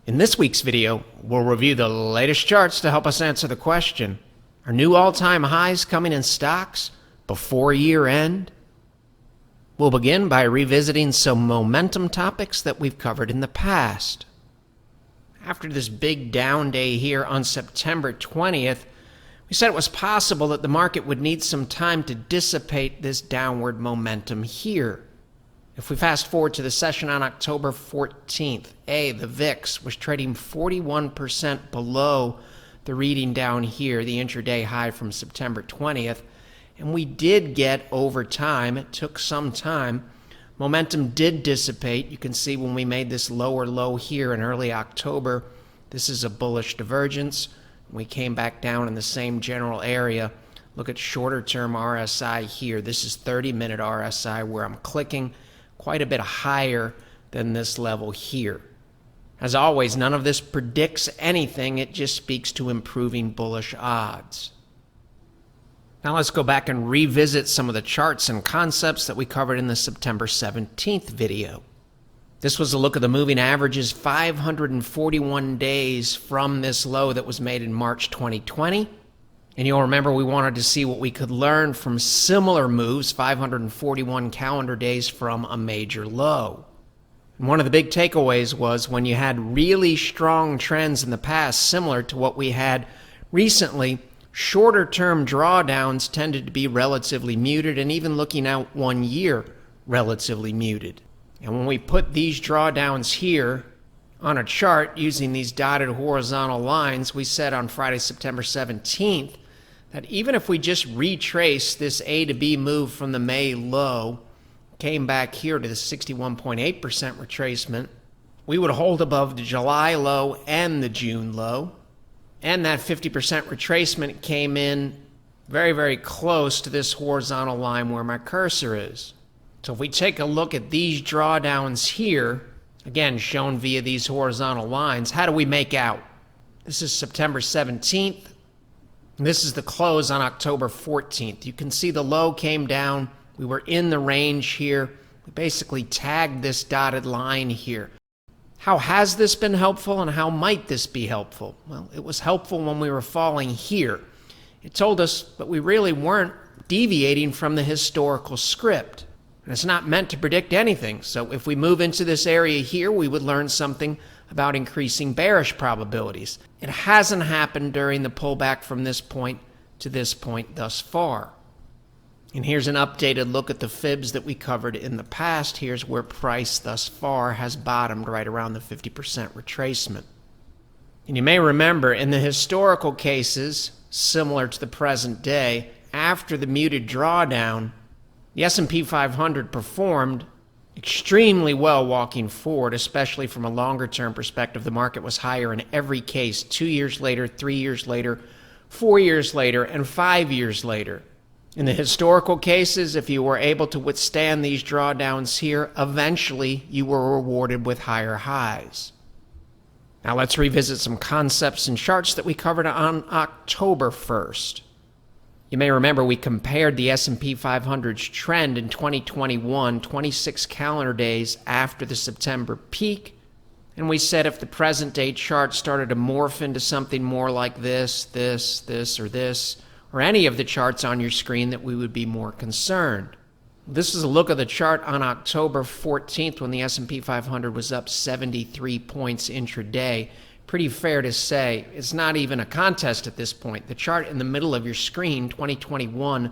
In this week's video, we'll review the latest charts to help us answer the question, are new all-time highs coming in stocks before year end? We'll begin by revisiting some momentum topics that we've covered in the past. After this big down day here on September 20th, we said it was possible that the market would need some time to dissipate this downward momentum here. If we fast forward to the session on October 14th, the VIX was trading 41% below the reading down here, the intraday high from September 20th, and we did get over time, it took some time, momentum did dissipate. You can see when we made this lower low here in early October, this is a bullish divergence. We came back down in the same general area. Look at shorter term RSI here. This is 30-minute RSI where I'm clicking quite a bit higher than this level here. As always, none of this predicts anything. It just speaks to improving bullish odds. Now let's go back and revisit some of the charts and concepts that we covered in the September 17th video. This was a look at the moving averages 541 days from this low that was made in March 2020. And you'll remember we wanted to see what we could learn from similar moves, 541 calendar days from a major low. And one of the big takeaways was when you had really strong trends in the past, similar to what we had recently, shorter-term drawdowns tended to be relatively muted, and even looking out 1 year, relatively muted. And when we put these drawdowns here on a chart using these dotted horizontal lines, we said on Friday, September 17th, that even if we just retrace this A to B move from the May low, came back here to the 61.8% retracement, we would hold above the July low and the June low. And that 50% retracement came in very, very close to this horizontal line where my cursor is. So if we take a look at these drawdowns here, again shown via these horizontal lines, how do we make out? This is September 17th. This is the close on October 14th. You can see the low came down. We were in the range here. We basically tagged this dotted line here. How has this been helpful and how might this be helpful? Well, it was helpful when we were falling here. It told us that we really weren't deviating from the historical script. And it's not meant to predict anything. So if we move into this area here, we would learn something about increasing bearish probabilities. It hasn't happened during the pullback from this point to this point thus far. And here's an updated look at the fibs that we covered in the past. Here's where price thus far has bottomed right around the 50% retracement. And you may remember in the historical cases, similar to the present day, after the muted drawdown, the S&P 500 performed extremely well walking forward, especially from a longer-term perspective. The market was higher in every case, 2 years later, 3 years later, 4 years later, and 5 years later. In the historical cases, if you were able to withstand these drawdowns here, eventually you were rewarded with higher highs. Now let's revisit some concepts and charts that we covered on October 1st. You may remember we compared the S&P 500's trend in 2021, 26 calendar days after the September peak, and we said if the present day chart started to morph into something more like this, or any of the charts on your screen, that we would be more concerned. This is a look at the chart on October 14th when the S&P 500 was up 73 points intraday. Pretty fair to say it's not even a contest at this point. The chart in the middle of your screen, 2021,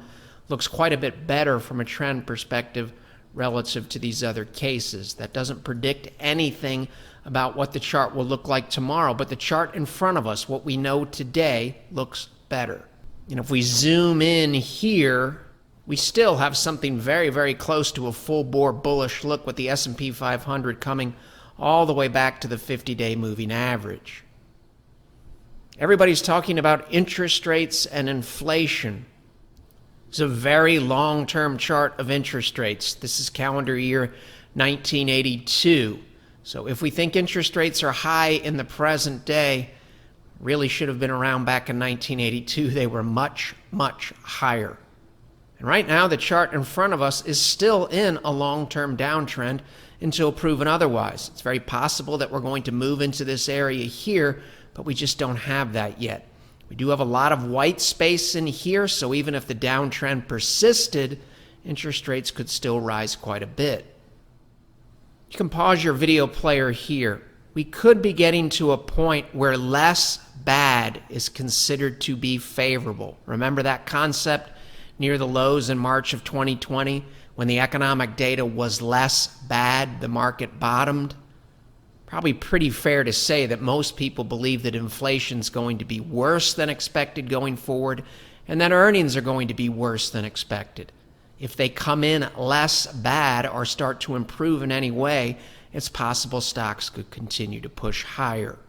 looks quite a bit better from a trend perspective relative to these other cases. That doesn't predict anything about what the chart will look like tomorrow, but the chart in front of us, what we know today, looks better. And if we zoom in here, we still have something very, very close to a full-bore bullish look with the S&P 500 coming all the way back to the 50-day moving average. Everybody's talking about interest rates and inflation. It's a very long-term chart of interest rates. This is calendar year 1982. So if we think interest rates are high in the present day, really should have been around back in 1982. They were much, much higher. And right now, the chart in front of us is still in a long-term downtrend until proven otherwise. It's very possible that we're going to move into this area here, but we just don't have that yet. We do have a lot of white space in here, so even if the downtrend persisted, interest rates could still rise quite a bit. You can pause your video player here. We could be getting to a point where less bad is considered to be favorable. Remember that concept near the lows in March of 2020 when the economic data was less bad, the market bottomed? Probably pretty fair to say that most people believe that inflation's going to be worse than expected going forward and that earnings are going to be worse than expected. If they come in less bad or start to improve in any way, it's possible stocks could continue to push higher.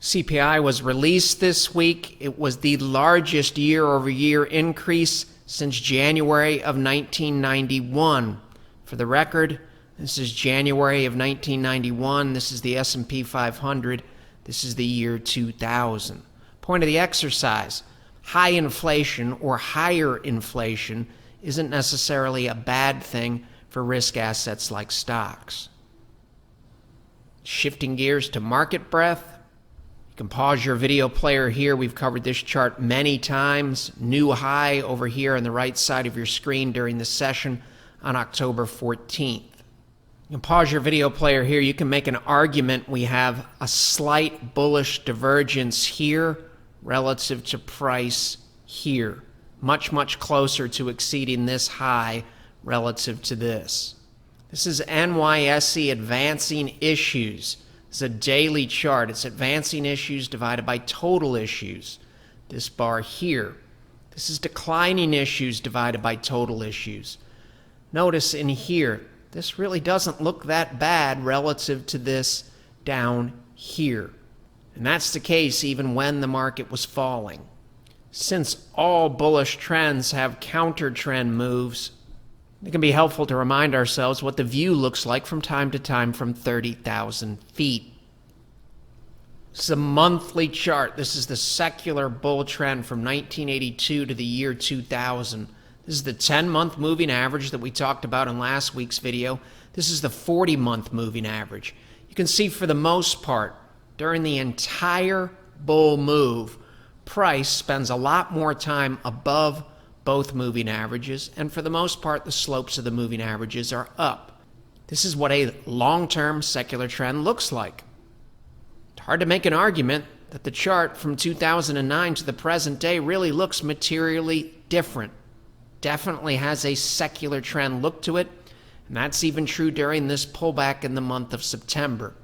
CPI was released this week. It was the largest year-over-year increase since January of 1991. For the record, this is January of 1991. This is the S&P 500. This is the year 2000. Point of the exercise: high inflation or higher inflation isn't necessarily a bad thing for risk assets like stocks. Shifting gears to market breadth, you can pause your video player here. We've covered this chart many times. New high over here on the right side of your screen during the session on October 14th. You can pause your video player here. You can make an argument we have a slight bullish divergence here relative to price here. Much, much closer to exceeding this high relative to this. This is NYSE advancing issues. It's a daily chart. It's advancing issues divided by total issues. This bar here. This is declining issues divided by total issues. Notice in here, this really doesn't look that bad relative to this down here. And that's the case even when the market was falling. Since all bullish trends have counter-trend moves, it can be helpful to remind ourselves what the view looks like from time to time from 30,000 feet. This is a monthly chart. This is the secular bull trend from 1982 to the year 2000. This is the 10-month moving average that we talked about in last week's video. This is the 40-month moving average. You can see for the most part, during the entire bull move, price spends a lot more time above both moving averages, and for the most part, the slopes of the moving averages are up. This is what a long-term secular trend looks like. It's hard to make an argument that the chart from 2009 to the present day really looks materially different. Definitely has a secular trend look to it, and that's even true during this pullback in the month of September.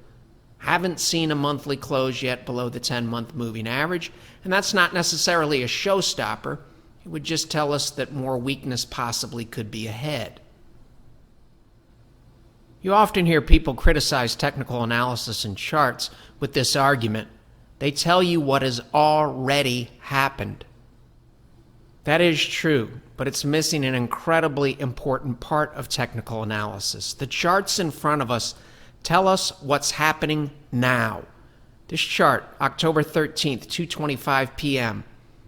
Haven't seen a monthly close yet below the 10-month moving average, and that's not necessarily a showstopper. It would just tell us that more weakness possibly could be ahead. You often hear people criticize technical analysis and charts with this argument. They tell you what has already happened. That is true, but it's missing an incredibly important part of technical analysis. The charts in front of us tell us what's happening now. This chart, October 13th, 2:25 p.m.,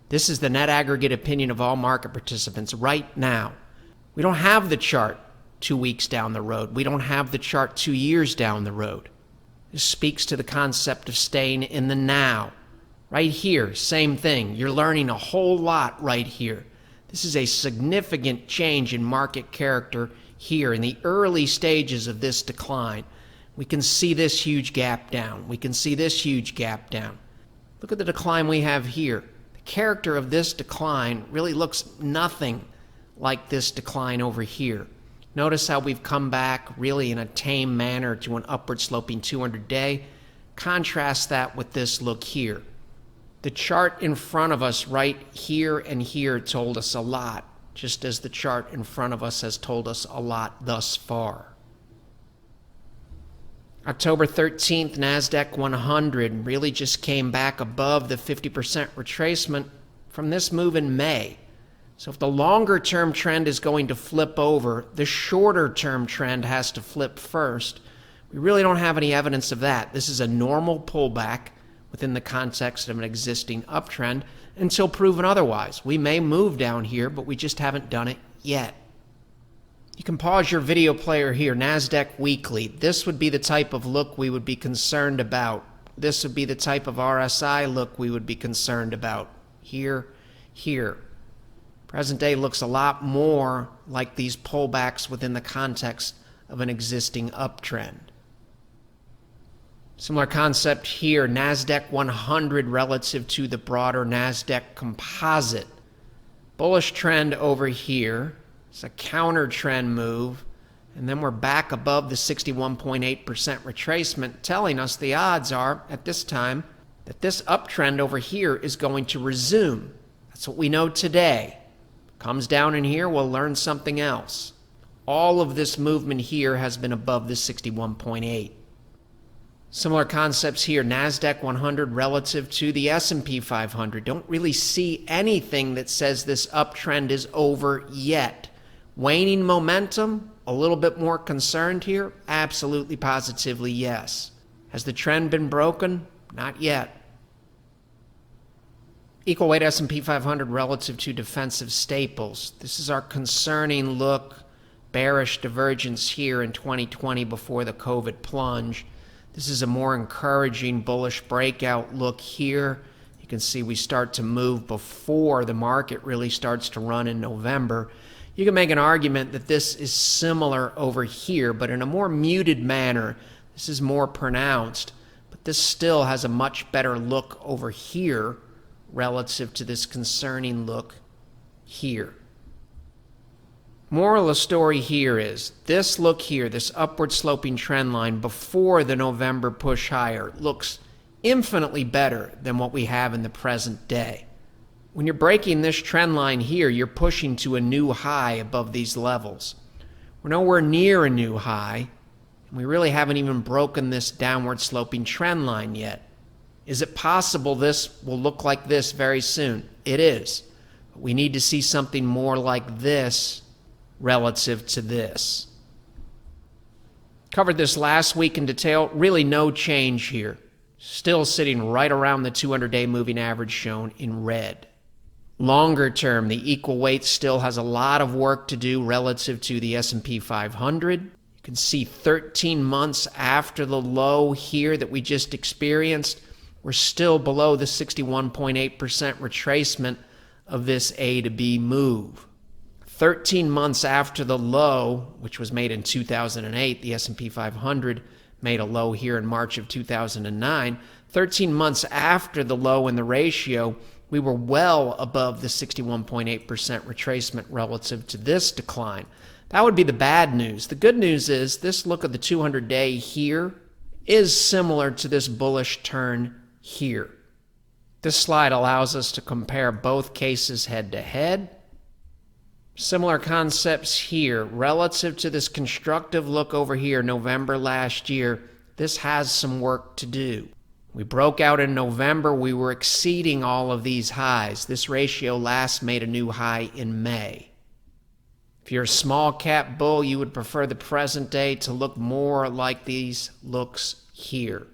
this is the net aggregate opinion of all market participants right now. We don't have the chart 2 weeks down the road. We don't have the chart 2 years down the road. This speaks to the concept of staying in the now. Right here, same thing. You're learning a whole lot right here. This is a significant change in market character here in the early stages of this decline. We can see this huge gap down. We can see this huge gap down. Look at the decline we have here. The character of this decline really looks nothing like this decline over here. Notice how we've come back really in a tame manner to an upward sloping 200-day. Contrast that with this look here. The chart in front of us right here and here told us a lot, just as the chart in front of us has told us a lot thus far. October 13th, NASDAQ 100 really just came back above the 50% retracement from this move in May. So if the longer-term trend is going to flip over, the shorter-term trend has to flip first. We really don't have any evidence of that. This is a normal pullback within the context of an existing uptrend, until proven otherwise. We may move down here, but we just haven't done it yet. You can pause your video player here. NASDAQ weekly. This would be the type of look we would be concerned about. This would be the type of RSI look we would be concerned about. Here. Present day looks a lot more like these pullbacks within the context of an existing uptrend. Similar concept here, NASDAQ 100 relative to the broader NASDAQ composite. Bullish trend over here. It's a counter trend move. And then we're back above the 61.8% retracement, telling us the odds are, at this time, that this uptrend over here is going to resume. That's what we know today. Comes down in here, we'll learn something else. All of this movement here has been above the 61.8. Similar concepts here, NASDAQ 100 relative to the S&P 500. Don't really see anything that says this uptrend is over yet. Waning momentum, a little bit more concerned here? Absolutely, positively, yes. Has the trend been broken? Not yet. Equal weight S&P 500 relative to defensive staples. This is our concerning look, bearish divergence here in 2020 before the COVID plunge. This is a more encouraging bullish breakout look here. You can see we start to move before the market really starts to run in November. You can make an argument that this is similar over here, but in a more muted manner. This is more pronounced, but this still has a much better look over here relative to this concerning look here. Moral of the story here is this look here, this upward sloping trend line before the November push higher looks infinitely better than what we have in the present day. When you're breaking this trend line here, you're pushing to a new high above these levels. We're nowhere near a new high, and we really haven't even broken this downward sloping trend line yet. Is it possible this will look like this very soon? It is. But we need to see something more like this relative to this. Covered this last week in detail. Really no change here. Still sitting right around the 200-day moving average shown in red. Longer term, the equal weight still has a lot of work to do relative to the S&P 500. You can see 13 months after the low here that we just experienced, we're still below the 61.8% retracement of this A to B move. 13 months after the low, which was made in 2008, the S&P 500 made a low here in March of 2009. 13 months after the low in the ratio, we were well above the 61.8% retracement relative to this decline. That would be the bad news. The good news is this look at the 200-day here is similar to this bullish turn here. This slide allows us to compare both cases head to head. Similar concepts here relative to this constructive look over here November last year. This has some work to do. We broke out in November. We were exceeding all of these highs. This ratio last made a new high in May. If you're a small cap bull, you would prefer the present day to look more like these looks here.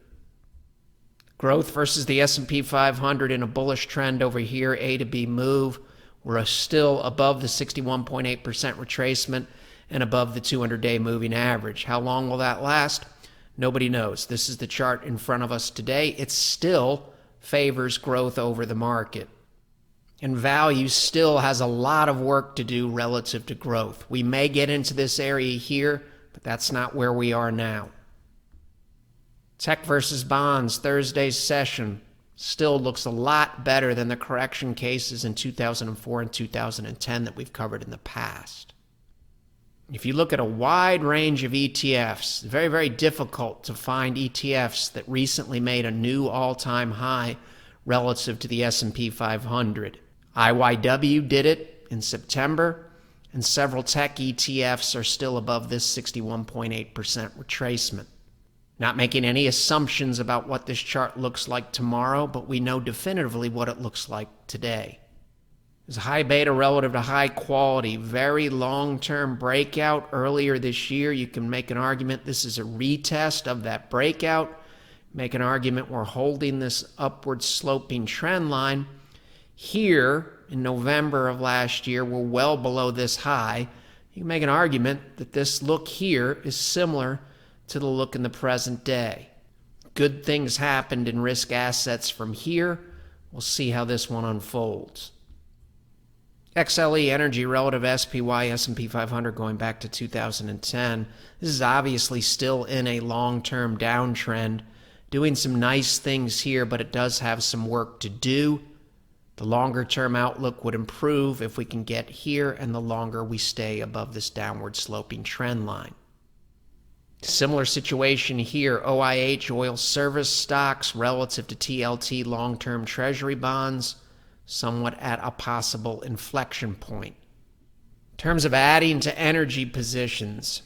Growth versus the S&P 500 in a bullish trend over here, A to B move. We're still above the 61.8% retracement and above the 200-day moving average. How long will that last? Nobody knows. This is the chart in front of us today. It still favors growth over the market. And value still has a lot of work to do relative to growth. We may get into this area here, but that's not where we are now. Tech versus bonds, Thursday's session, still looks a lot better than the correction cases in 2004 and 2010 that we've covered in the past. If you look at a wide range of ETFs, very, very difficult to find ETFs that recently made a new all-time high relative to the S&P 500. IYW did it in September, and several tech ETFs are still above this 61.8% retracement. Not making any assumptions about what this chart looks like tomorrow, but we know definitively what it looks like today. There's high beta relative to high quality, very long-term breakout earlier this year. You can make an argument this is a retest of that breakout. Make an argument we're holding this upward sloping trend line. Here, in November of last year, we're well below this high. You can make an argument that this look here is similar to the look in the present day. Good things happened in risk assets from here. We'll see how this one unfolds. XLE Energy relative to SPY S&P 500 going back to 2010. This is obviously still in a long-term downtrend, doing some nice things here, but it does have some work to do. The longer-term outlook would improve if we can get here and the longer we stay above this downward sloping trend line. Similar situation here, OIH, oil service stocks relative to TLT long-term treasury bonds, somewhat at a possible inflection point. In terms of adding to energy positions,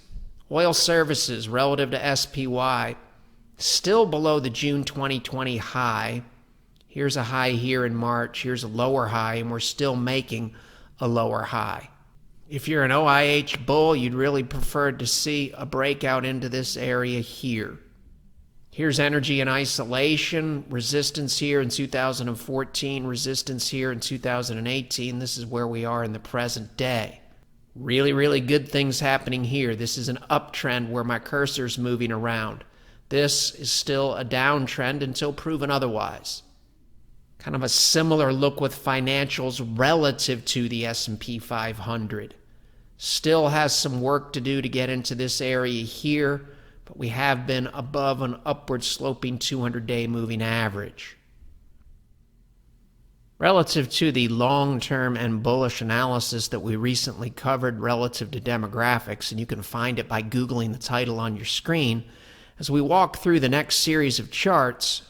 oil services relative to SPY, still below the June 2020 high. Here's a high here in March, here's a lower high, and we're still making a lower high. If you're an OIH bull, you'd really prefer to see a breakout into this area here. Here's energy in isolation, resistance here in 2014, resistance here in 2018. This is where we are in the present day. Really, really good things happening here. This is an uptrend where my cursor's moving around. This is still a downtrend until proven otherwise. Kind of a similar look with financials relative to the S&P 500. Still has some work to do to get into this area here, but we have been above an upward sloping 200-day moving average. Relative to the long-term and bullish analysis that we recently covered relative to demographics, and you can find it by Googling the title on your screen, as we walk through the next series of charts,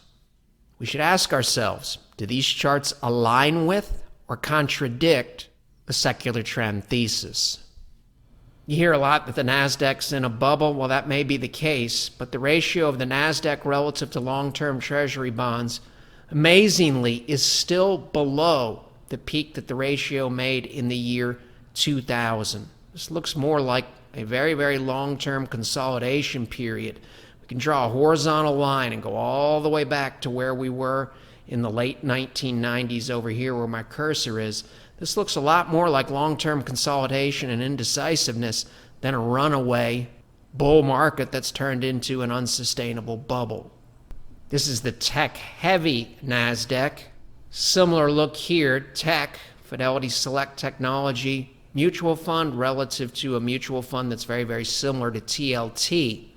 we should ask ourselves, do these charts align with or contradict the secular trend thesis? You hear a lot that the NASDAQ's in a bubble. Well, that may be the case, but the ratio of the NASDAQ relative to long-term treasury bonds, amazingly, is still below the peak that the ratio made in the year 2000. This looks more like a very, very long-term consolidation period. We can draw a horizontal line and go all the way back to where we were in the late 1990s over here where my cursor is. This looks a lot more like long-term consolidation and indecisiveness than a runaway bull market that's turned into an unsustainable bubble. This is the tech-heavy NASDAQ. Similar look here, tech, Fidelity Select Technology, mutual fund relative to a mutual fund that's very, very similar to TLT.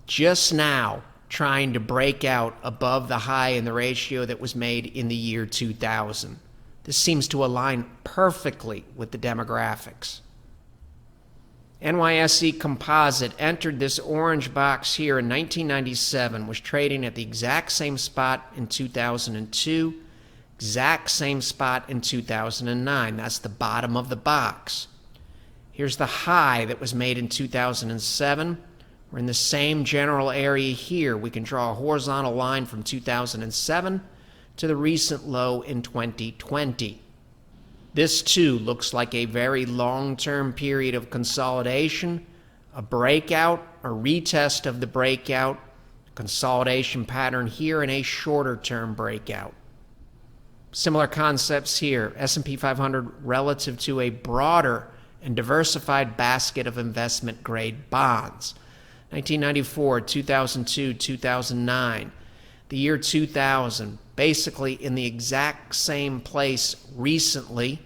Just now trying to break out above the high in the ratio that was made in the year 2000. This seems to align perfectly with the demographics. NYSE Composite entered this orange box here in 1997, was trading at the exact same spot in 2002, exact same spot in 2009. That's the bottom of the box. Here's the high that was made in 2007. We're in the same general area here. We can draw a horizontal line from 2007 to the recent low in 2020. This too looks like a very long-term period of consolidation, a breakout, a retest of the breakout, consolidation pattern here, and a shorter-term breakout. Similar concepts here, S&P 500 relative to a broader and diversified basket of investment-grade bonds. 1994, 2002, 2009, the year 2000, basically in the exact same place recently,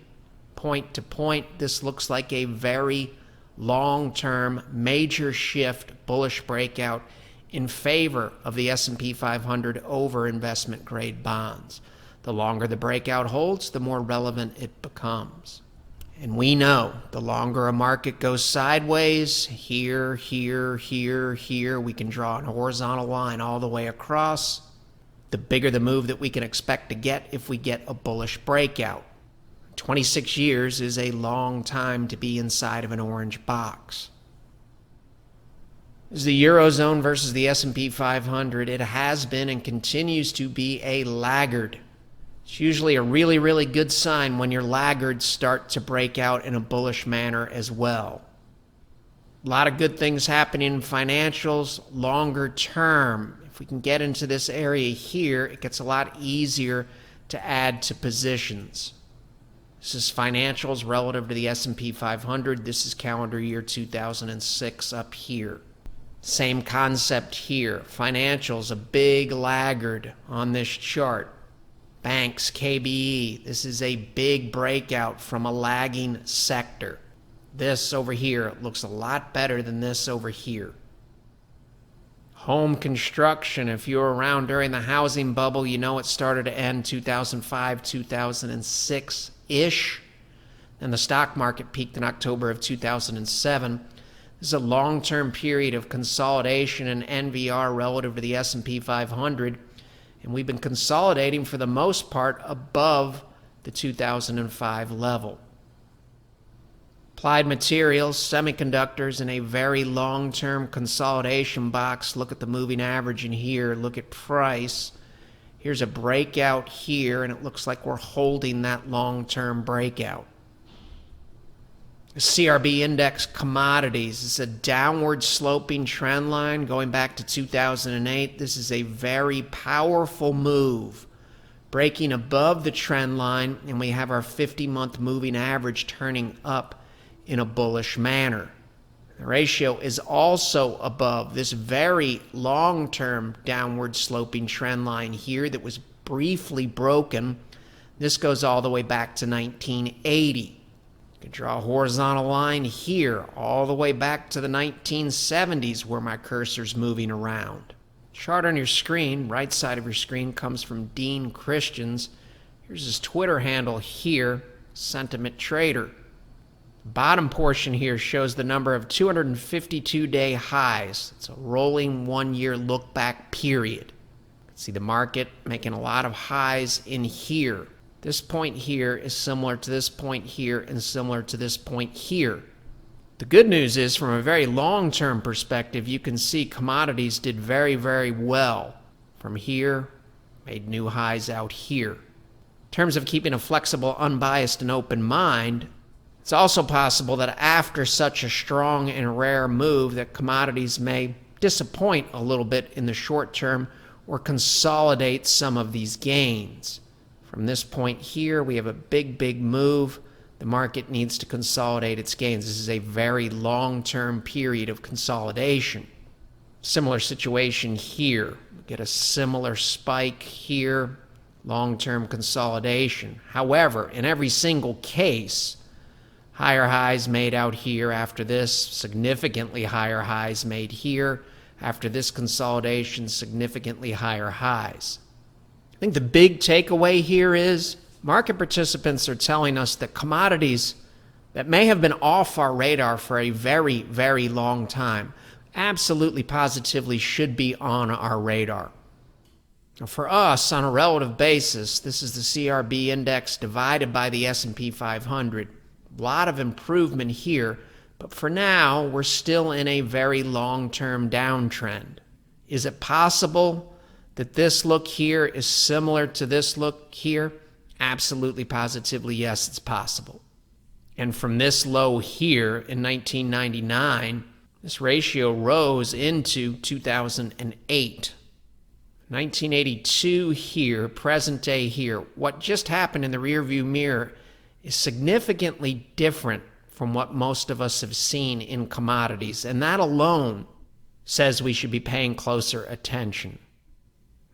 point to point. This looks like a very long-term major shift, bullish breakout in favor of the S&P 500 over investment-grade bonds. The longer the breakout holds, the more relevant it becomes. And we know the longer a market goes sideways, here, here, here, here, we can draw a horizontal line all the way across, the bigger the move that we can expect to get if we get a bullish breakout. 26 years is a long time to be inside of an orange box. This is the Eurozone versus the S&P 500. It has been and continues to be a laggard. It's usually a really, really good sign when your laggards start to break out in a bullish manner as well. A lot of good things happening in financials, longer term. If we can get into this area here, it gets a lot easier to add to positions. This is financials relative to the S&P 500. This is calendar year 2006 up here. Same concept here. Financials, a big laggard on this chart. Banks, KBE, this is a big breakout from a lagging sector. This over here looks a lot better than this over here. Home construction, if you were around during the housing bubble, you know it started to end 2005, 2006-ish. And the stock market peaked in October of 2007. This is a long-term period of consolidation in NVR relative to the S&P 500. And we've been consolidating for the most part above the 2005 level. Applied materials, semiconductors in a very long-term consolidation box. Look at the moving average in here. Look at price. Here's a breakout here, and it looks like we're holding that long-term breakout. The CRB index commodities is a downward sloping trend line going back to 2008. This is a very powerful move, breaking above the trend line, and we have our 50-month moving average turning up in a bullish manner. The ratio is also above this very long-term downward sloping trend line here that was briefly broken. This goes all the way back to 1980. You can draw a horizontal line here all the way back to the 1970s where my cursor's moving around. Chart on your screen, right side of your screen, comes from Dean Christians. Here's his Twitter handle here, Sentiment Trader. The bottom portion here shows the number of 252-day highs. It's a rolling one-year look-back period. You can see the market making a lot of highs in here. This point here is similar to this point here and similar to this point here. The good news is, from a very long-term perspective, you can see commodities did very, very well. From here, made new highs out here. In terms of keeping a flexible, unbiased, and open mind, it's also possible that after such a strong and rare move that commodities may disappoint a little bit in the short term or consolidate some of these gains. From this point here, we have a big move. The market needs to consolidate its gains. This is a very long-term period of consolidation. Similar situation here. We get a similar spike here, long-term consolidation. However, in every single case, higher highs made out here after this, significantly higher highs made here. After this consolidation, significantly higher highs. I think the big takeaway here is market participants are telling us that commodities that may have been off our radar for a very, very long time absolutely positively should be on our radar. Now for us, on a relative basis, this is the CRB index divided by the S&P 500. A lot of improvement here, but for now, we're still in a very long-term downtrend. Is it possible that this look here is similar to this look here? Absolutely, positively, yes, it's possible. And from this low here in 1999, this ratio rose into 2008. 1982 here, present day here. What just happened in the rearview mirror is significantly different from what most of us have seen in commodities, and that alone says we should be paying closer attention.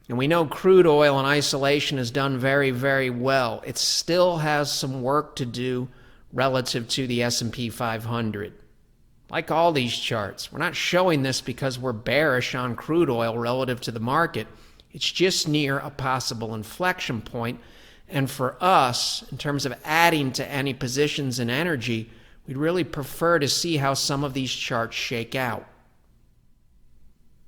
And we know crude oil in isolation has done very, very well. It still has some work to do relative to the S&P 500. Like all these charts, we're not showing this because we're bearish on crude oil relative to the market. It's just near a possible inflection point. And for us, in terms of adding to any positions in energy, we'd really prefer to see how some of these charts shake out.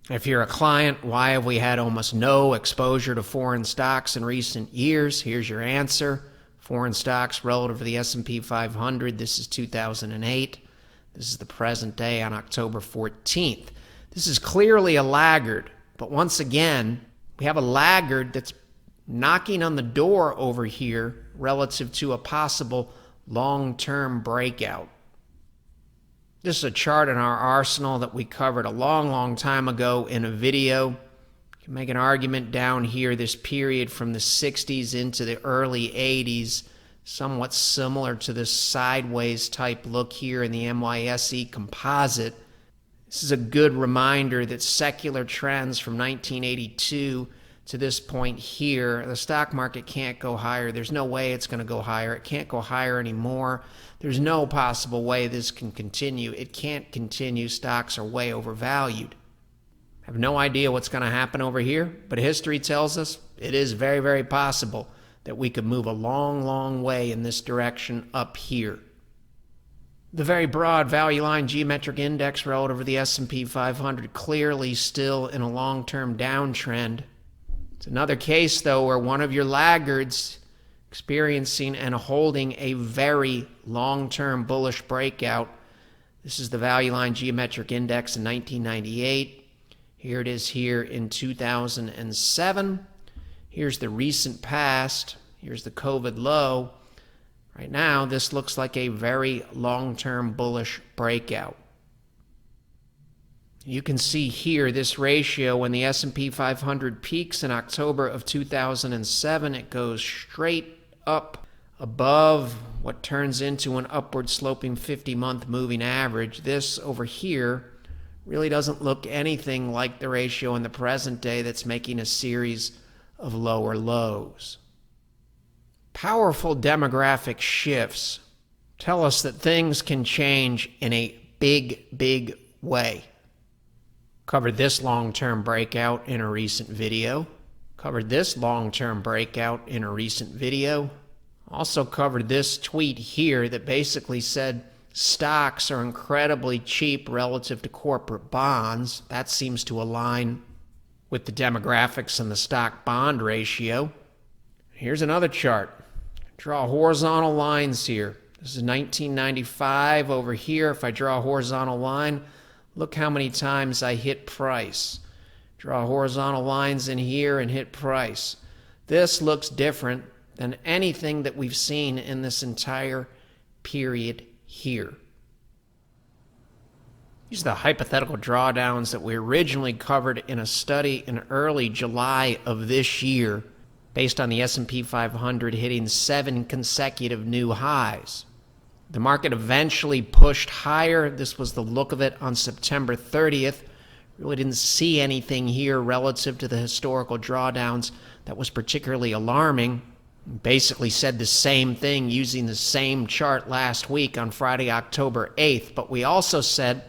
If you're a client, why have we had almost no exposure to foreign stocks in recent years? Here's your answer. Foreign stocks relative to the S&P 500. This is 2008. This is the present day on October 14th. This is clearly a laggard, but once again, we have a laggard that's knocking on the door over here relative to a possible long-term breakout. This is a chart in our arsenal that we covered a long time ago in a video. You can make an argument down here, this period from the 60s into the early 80s somewhat similar to this sideways type look here in the NYSE composite. This is a good reminder that secular trends from 1982 to this point here, the stock market can't go higher. There's no way it's going to go higher. It can't go higher anymore. There's no possible way this can continue. It can't continue. Stocks are way overvalued. I have no idea what's going to happen over here, but history tells us it is very, very possible that we could move a long, long way in this direction up here. The very broad value line geometric index relative to the S&P 500 clearly still in a long-term downtrend. It's another case, though, where one of your laggards experiencing and holding a very long-term bullish breakout. This is the value line geometric index in 1998. Here it is here in 2007. Here's the recent past. Here's the COVID low. Right now, this looks like a very long-term bullish breakout. You can see here this ratio when the S&P 500 peaks in October of 2007, it goes straight up above what turns into an upward sloping 50-month moving average. This over here really doesn't look anything like the ratio in the present day that's making a series of lower lows. Powerful demographic shifts tell us that things can change in a big, big way. Covered this long-term breakout in a recent video. Covered this long-term breakout in a recent video. Also covered this tweet here that basically said stocks are incredibly cheap relative to corporate bonds. That seems to align with the demographics and the stock-bond ratio. Here's another chart. Draw horizontal lines here. This is 1995 over here. If I draw a horizontal line, look how many times I hit price. Draw horizontal lines in here and hit price. This looks different than anything that we've seen in this entire period here. These are the hypothetical drawdowns that we originally covered in a study in early July of this year, based on the S&P 500 hitting 7 consecutive new highs. The market eventually pushed higher. This was the look of it on September 30th. Really didn't see anything here relative to the historical drawdowns that was particularly alarming. Basically said the same thing using the same chart last week on Friday, October 8th. But we also said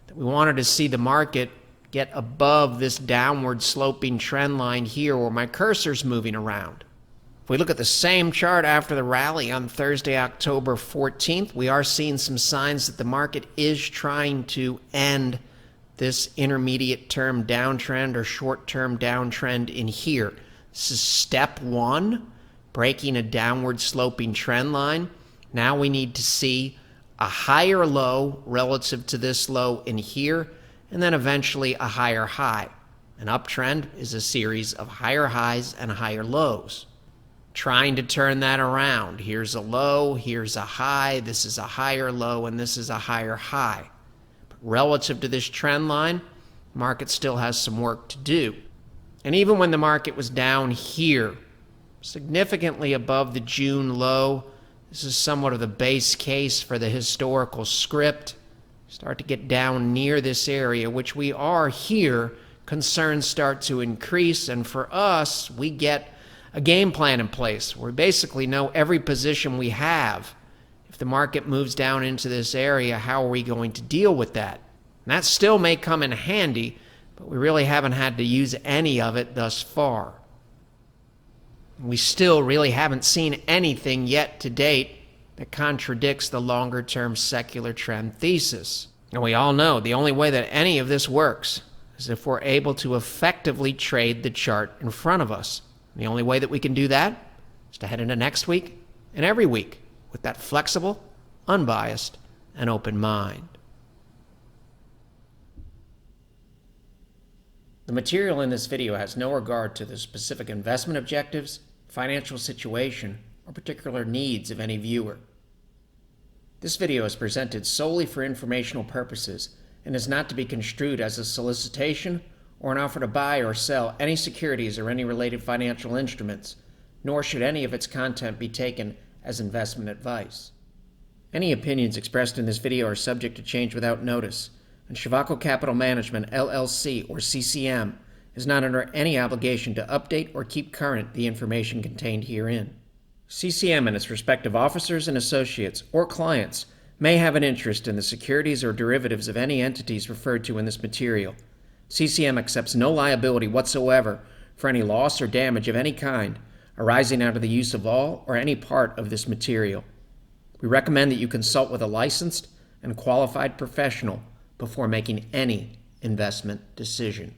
that we wanted to see the market get above this downward sloping trend line here where my cursor's moving around. If we look at the same chart after the rally on Thursday, October 14th, we are seeing some signs that the market is trying to end this intermediate term downtrend or short-term downtrend in here. This is step one, breaking a downward sloping trend line. Now we need to see a higher low relative to this low in here, and then eventually a higher high. An uptrend is a series of higher highs and higher lows. Trying to turn that around. Here's a low, here's a high, this is a higher low, and this is a higher high. But relative to this trend line, the market still has some work to do. And even when the market was down here, significantly above the June low, this is somewhat of the base case for the historical script. Start to get down near this area, which we are here, concerns start to increase, and for us, we get a game plan in place where we basically know every position we have. If the market moves down into this area, how are we going to deal with that? And that still may come in handy, but we really haven't had to use any of it thus far. We still really haven't seen anything yet to date that contradicts the longer-term secular trend thesis. And we all know the only way that any of this works is if we're able to effectively trade the chart in front of us. And the only way that we can do that is to head into next week and every week with that flexible, unbiased, and open mind. The material in this video has no regard to the specific investment objectives, financial situation, or particular needs of any viewer. This video is presented solely for informational purposes and is not to be construed as a solicitation or an offer to buy or sell any securities or any related financial instruments, nor should any of its content be taken as investment advice. Any opinions expressed in this video are subject to change without notice, and Shivako Capital Management, LLC, or CCM, is not under any obligation to update or keep current the information contained herein. CCM and its respective officers and associates or clients may have an interest in the securities or derivatives of any entities referred to in this material. CCM accepts no liability whatsoever for any loss or damage of any kind arising out of the use of all or any part of this material. We recommend that you consult with a licensed and qualified professional before making any investment decision.